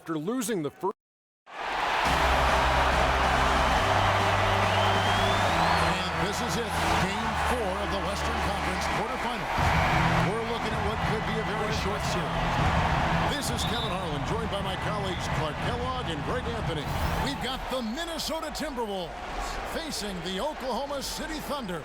after losing the first. And this is it, Game 4 of the Western Conference quarterfinals. We're looking at what could be a very short series. This is Kevin Harlan, joined by my colleagues Clark Kellogg and Greg Anthony. We've got the Minnesota Timberwolves facing the Oklahoma City Thunder.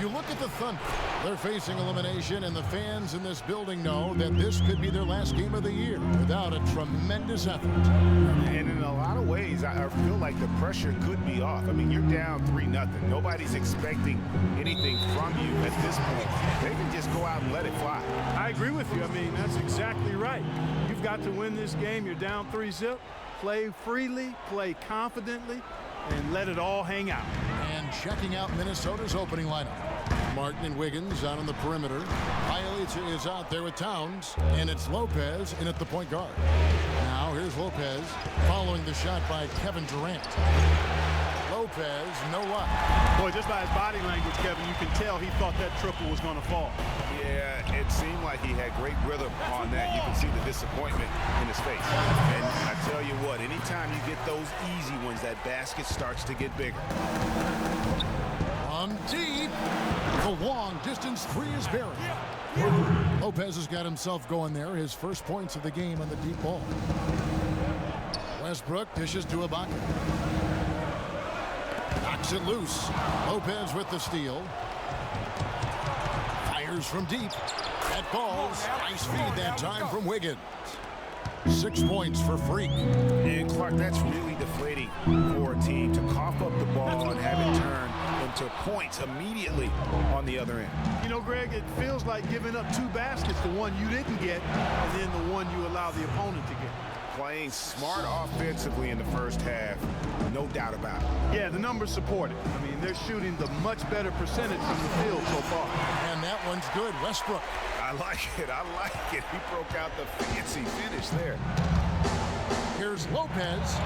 You look at the Thunder, they're facing elimination, and the fans in this building know that this could be their last game of the year without a tremendous effort. And in a lot of ways, I feel like the pressure could be off. I mean, you're down 3-0. Nobody's expecting anything from you at this point. They can just go out and let it fly. I agree with you. I mean, that's exactly right. You've got to win this game. You're down 3-0. Play freely, play confidently, and let it all hang out. And checking out Minnesota's opening lineup. Martin and Wiggins out on the perimeter. Bjelica is out there with Towns, and it's Lopez in at the point guard. Now here's Lopez following the shot by Kevin Durant. Lopez, no luck. Boy, just by his body language, Kevin, you can tell he thought that triple was going to fall. Yeah, it seemed like he had great rhythm on that. You can see the disappointment in his face. And I tell you what, anytime you get those easy ones, that basket starts to get bigger. On deep. The long distance three is buried. Lopez has got himself going there. His first points of the game on the deep ball. Westbrook dishes to Ibaka. Knocks it loose. Lopez with the steal. Fires from deep. That falls. Nice feed that time from Wiggins. 6 points for Freak. And Clark, that's really deflating for a team to cough up the ball and have it turn into points immediately on the other end. You know, Greg, it feels like giving up 2 baskets, the one you didn't get, and then the one you allow the opponent to get. Playing smart offensively in the first half, no doubt about it. Yeah, the numbers support it. I mean, they're shooting the much better percentage from the field so far. And that one's good. Westbrook. I like it. I like it. He broke out the fancy finish there. Here's Lopez.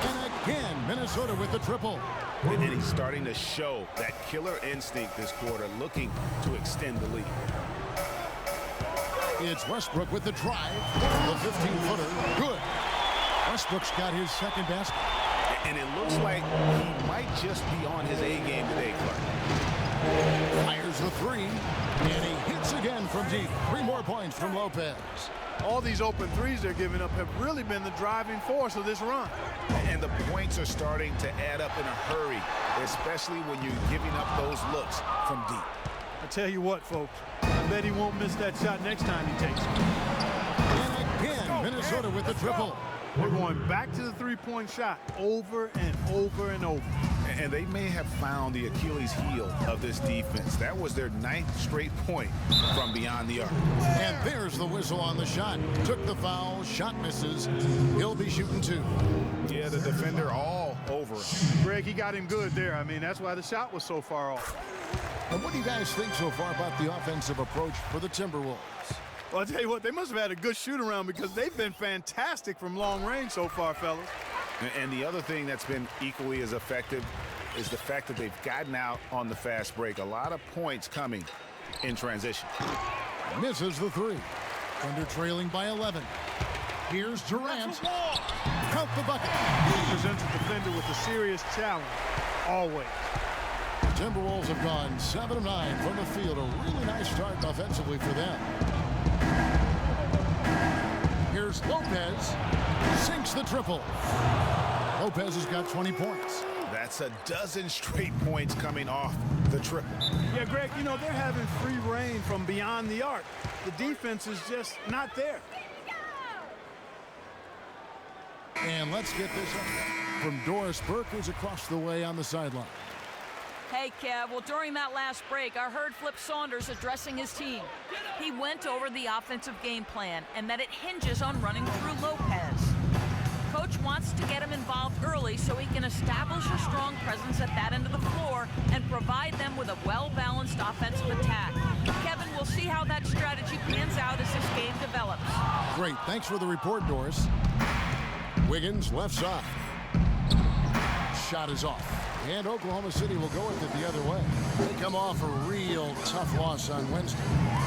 And again, Minnesota with the triple. And he's starting to show that killer instinct this quarter, looking to extend the lead. It's Westbrook with the drive. The 15-footer. Good. Westbrook's got his second basket. And it looks like he might just be on his A game today, Clark. Fires the three. And he hits again from deep. 3 more points from Lopez. All these open threes they're giving up have really been the driving force of this run. And the points are starting to add up in a hurry, especially when you're giving up those looks from deep. I tell you what, folks, I bet he won't miss that shot next time he takes it. And again, Minnesota with the triple. We're going back to the three-point shot over and over and over. And they may have found the Achilles heel of this defense. That was their 9th straight point from beyond the arc. And there's the whistle on the shot. Took the foul, shot misses. He'll be shooting 2. Yeah, the defender all over him. Greg, he got him good there. I mean, that's why the shot was so far off. And what do you guys think so far about the offensive approach for the Timberwolves? Well, I'll tell you what, they must have had a good shoot-around because they've been fantastic from long range so far, fellas. And the other thing that's been equally as effective is the fact that they've gotten out on the fast break. A lot of points coming in transition. Misses the 3. Thunder trailing by 11. Here's Durant. Count the bucket. He presents a defender with a serious challenge, always. The Timberwolves have gone 7 of 9 from the field. A really nice start offensively for them. Here's Lopez. Sinks the triple. Lopez has got 20 points. That's a dozen straight points coming off the triple. Yeah, Greg, you know, they're having free reign from beyond the arc. The defense is just not there. And let's get this up from Doris Burke, who's across the way on the sideline. Hey, Kev. Well, during that last break, I heard Flip Saunders addressing his team. He went over the offensive game plan and that it hinges on running through Lopez. Coach wants to get him involved early so he can establish a strong presence at that end of the floor and provide them with a well-balanced offensive attack. Kevin, we'll see how that strategy pans out as this game develops. Great. Thanks for the report, Doris. Wiggins, left side. Shot is off. And Oklahoma City will go with it the other way. They come off a real tough loss on Wednesday.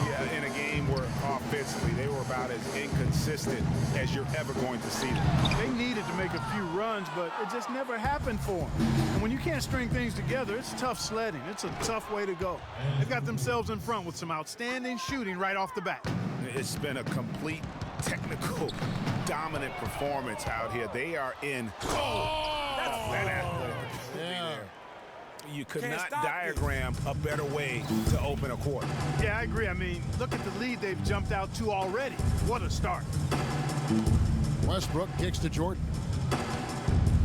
Yeah, in a game game where offensively they were about as inconsistent as you're ever going to see them. They needed to make a few runs, but it just never happened for them. And when you can't string things together, it's tough sledding. It's a tough way to go. They got themselves in front with some outstanding shooting right off the bat. It's been a complete technical, dominant performance out here. They are in. That athletic there. You could not diagram a better way to open a quarter. Yeah, I agree. I mean, look at the lead they've jumped out to already. What a start. Westbrook kicks to Jordan.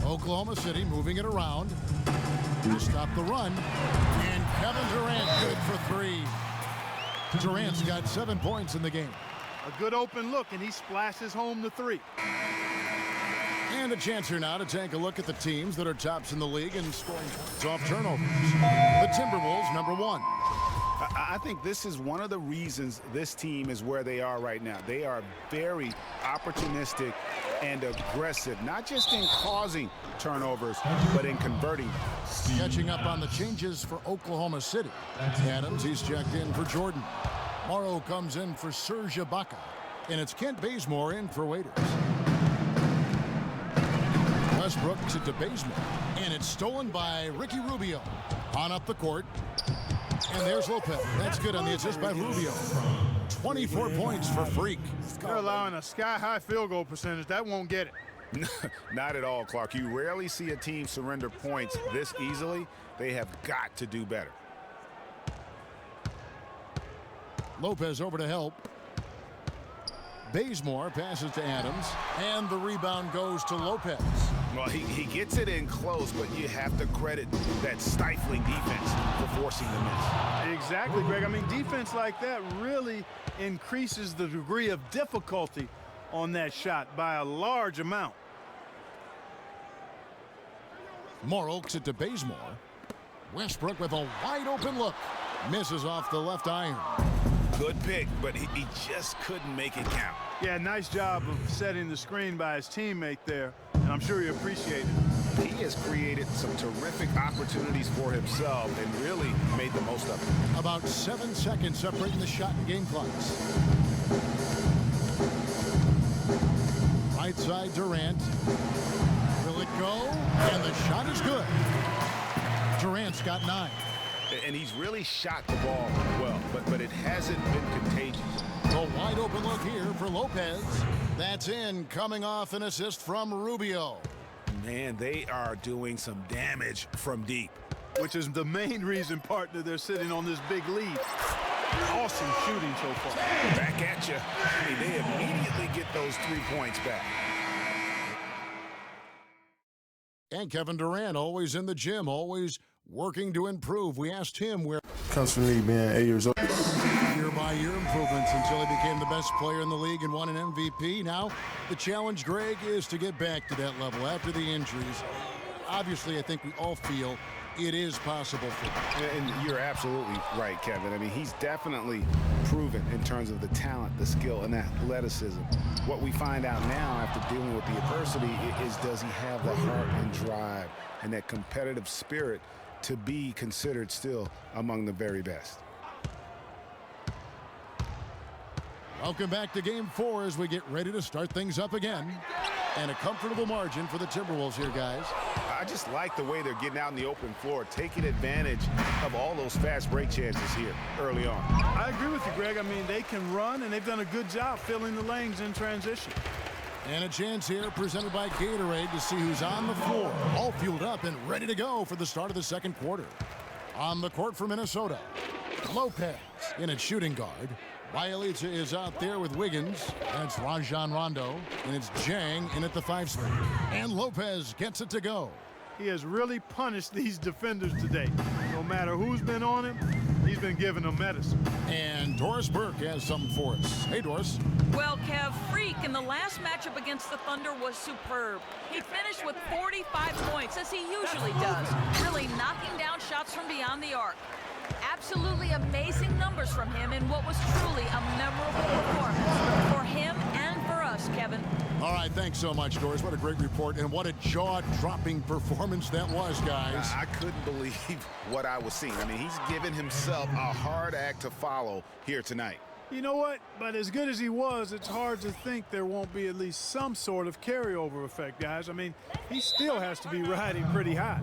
Oklahoma City moving it around to stop the run. And Kevin Durant good for three. Durant's got 7 points in the game. A good open look, and he splashes home the three. And a chance here now to take a look at the teams that are tops in the league in scoring points off turnovers. The Timberwolves, number 1. I think this is one of the reasons this team is where they are right now. They are very opportunistic and aggressive, not just in causing turnovers, but in converting. Catching up on the changes for Oklahoma City. Adams, he's checked in for Jordan. Morrow comes in for Serge Ibaka. And it's Kent Bazemore in for Waiters. Westbrook to Bazemore. And it's stolen by Ricky Rubio. On up the court. And there's Lopez. That's good on the assist by Rubio. 24 points for Freak. They're allowing a sky-high field goal percentage. That won't get it. Not at all, Clark. You rarely see a team surrender points this easily. They have got to do better. Lopez over to help. Bazemore passes to Adams. And the rebound goes to Lopez. Well, he gets it in close, but you have to credit that stifling defense for forcing the miss. Exactly, Greg. I mean, defense like that really increases the degree of difficulty on that shot by a large amount. Morrow kicks it to Bazemore. Westbrook with a wide open look. Misses off the left iron. Good pick, but he just couldn't make it count. Yeah, nice job of setting the screen by his teammate there, and I'm sure he appreciated it. He has created some terrific opportunities for himself and really made the most of it. About 7 seconds separating the shot and game clocks. Right side Durant. Will it go? And the shot is good. Durant's got 9. And he's really shot the ball well, but it hasn't been contagious. A wide open look here for Lopez. That's in, coming off an assist from Rubio. Man, they are doing some damage from deep. Which is the main reason, partner, they're sitting on this big lead. Awesome shooting so far. Back at you. I mean, they immediately get those 3 points back. And Kevin Durant, always in the gym, always working to improve. We asked him where comes from me being 8 years old. Year-by-year improvements until he became the best player in the league and won an MVP. Now, the challenge, Greg, is to get back to that level after the injuries. Obviously, I think we all feel it is possible for him. And you're absolutely right, Kevin. I mean, he's definitely proven in terms of the talent, the skill, and athleticism. What we find out now after dealing with the adversity is, does he have the heart and drive and that competitive spirit to be considered still among the very best? Welcome back to Game 4 as we get ready to start things up again. And a comfortable margin for the Timberwolves here, guys. I just like the way they're getting out in the open floor, taking advantage of all those fast break chances here early on. I agree with you, Greg. I mean, they can run, and they've done a good job filling the lanes in transition. And a chance here presented by Gatorade to see who's on the floor. All fueled up and ready to go for the start of the second quarter. On the court for Minnesota, Lopez in at shooting guard. Bielitsa is out there with Wiggins. That's Rajon Rondo. And it's Jang in at the 5 spot. And Lopez gets it to go. He has really punished these defenders today. No matter who's been on him, he's been giving them medicine. And Doris Burke has something for us. Hey, Doris. Well, Kev, Freak in the last matchup against the Thunder was superb. He finished with 45 points, as he usually does, really knocking down shots from beyond the arc. Absolutely amazing numbers from him in what was truly a memorable performance for him and for us, Kevin. All right, thanks so much, Doris. What a great report, and what a jaw-dropping performance that was, guys. I couldn't believe what I was seeing. I mean, he's given himself a hard act to follow here tonight. You know what? But as good as he was, it's hard to think there won't be at least some sort of carryover effect, guys. I mean, he still has to be riding pretty high.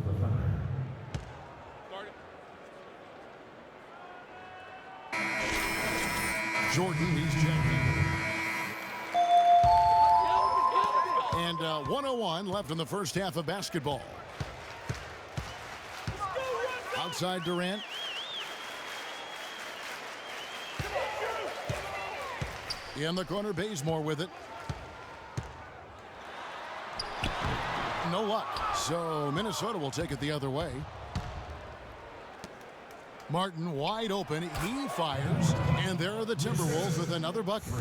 Jordan, he's checked in. And 1:01 left in the first half of basketball. Outside Durant. In the corner, Bazemore with it. No luck. So Minnesota will take it the other way. Martin wide open. He fires. And there are the Timberwolves with another bucket.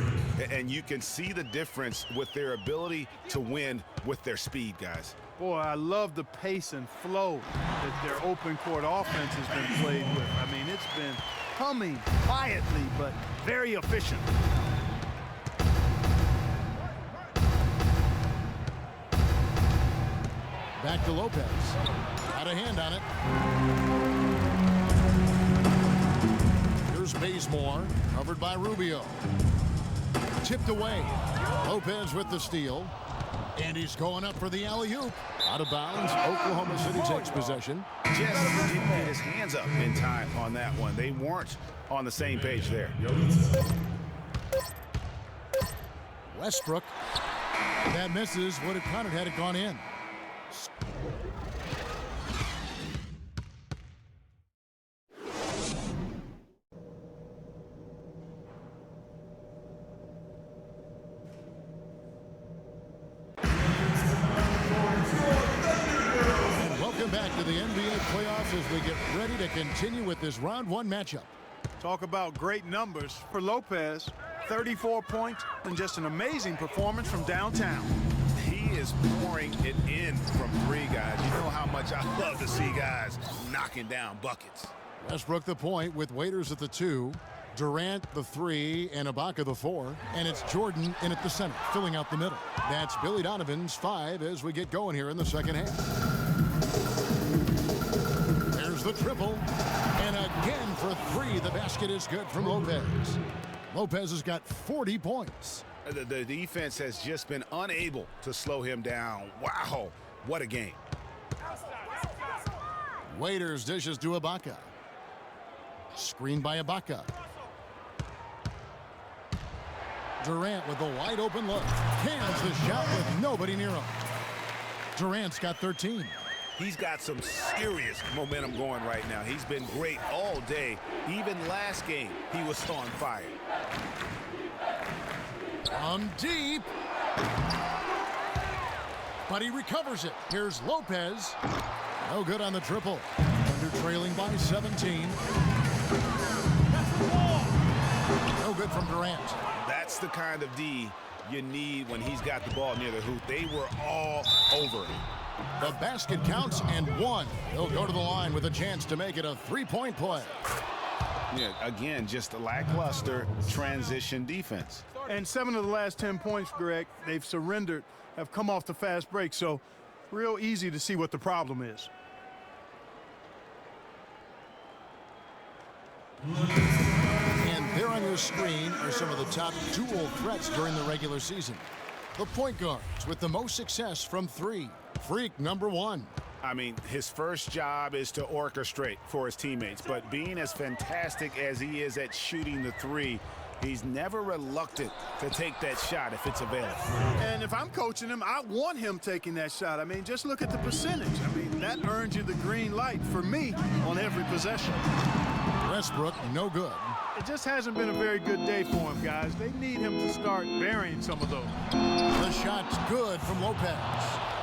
And you can see the difference with their ability to win with their speed, guys. Boy, I love the pace and flow that their open court offense has been played with. I mean, it's been humming quietly, but very efficient. Back to Lopez. Got a hand on it. Here's Bazemore, covered by Rubio. Tipped away. Lopez with the steal. And he's going up for the alley-oop. Out of bounds. Oklahoma City takes possession. Just didn't get his hands up in time on that one. They weren't on the same page there. Westbrook. That misses. Would have counted had it gone in. Back to the NBA playoffs as we get ready to continue with this round one matchup. Talk about great numbers for Lopez. 34 points and just an amazing performance from downtown. He is pouring it in from three, guys. You know how much I love to see guys knocking down buckets. Westbrook the point with Waiters at the 2, Durant the 3, and Ibaka the 4. And it's Jordan in at the center, filling out the middle. That's Billy Donovan's 5 as we get going here in the second half. The triple, and again for 3. The basket is good from Lopez. Lopez has got 40 points. The defense has just been unable to slow him down. Wow, what a game. Waiters dishes to Ibaka. Screened by Ibaka. Durant with a wide open look. Cans the shot with nobody near him. Durant's got 13. He's got some serious momentum going right now. He's been great all day. Even last game, he was on fire. From deep. But he recovers it. Here's Lopez. No good on the triple. Under trailing by 17. No good from Durant. That's the kind of D you need when he's got the ball near the hoop. They were all over him. The basket counts and 1. He'll go to the line with a chance to make it a 3-point play. Yeah, again, just a lackluster transition defense. And 7 of the last 10 points, Greg, they've surrendered, have come off the fast break, so real easy to see what the problem is. And there on your screen are some of the top dual threats during the regular season. The point guards with the most success from 3. Freak number 1. I mean, his first job is to orchestrate for his teammates, but being as fantastic as he is at shooting the 3, he's never reluctant to take that shot if it's available. And if I'm coaching him, I want him taking that shot. I mean, just look at the percentage. I mean, that earns you the green light for me on every possession. Westbrook, no good. It just hasn't been a very good day for him, guys. They need him to start burying some of those. The shot's good from Lopez.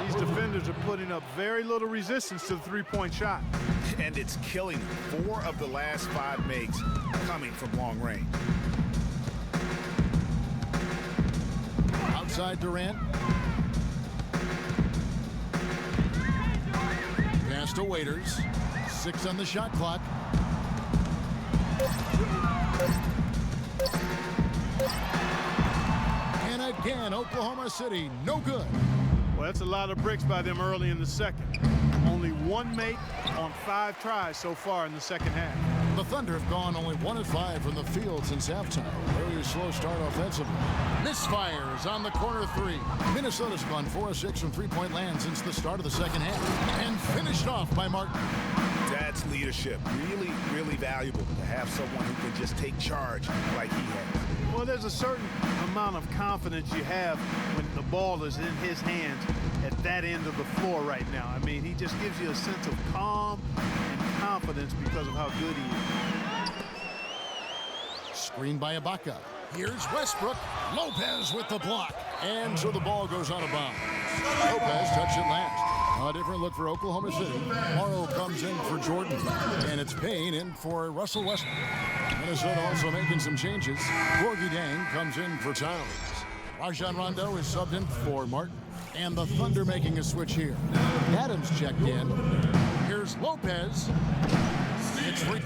These defenders are putting up very little resistance to the three-point shot. And it's killing them. 4 of the last 5 makes coming from long range. Outside Durant. Pass to Waiters. 6 on the shot clock. And again, Oklahoma City, no good. Well, that's a lot of bricks by them early in the second. Only 1 make on 5 tries so far in the second half. the Thunder have gone only 1 of 5 from the field since halftime. Very slow start offensively. Misfires on the corner three. Minnesota's gone 4 of 6 from three-point land since the start of the second half. And finished off by Martin. That's leadership. Really, really valuable to have someone who can just take charge like he has. Well, there's a certain amount of confidence you have when the ball is in his hands at that end of the floor right now. I mean, he just gives you a sense of calm and confidence because of how good he is. Screened by Ibaka. Here's Westbrook. Lopez with the block. And so the ball goes out of bounds. Lopez touched it last. A different look for Oklahoma City. Morrow comes in for Jordan. And it's Payne in for Russell Westbrook. Minnesota also making some changes. Gorgie Dang comes in for Towns. Rajon Rondo is subbed in for Martin. And the Thunder making a switch here. Adams checked in. Here's Lopez. It's free.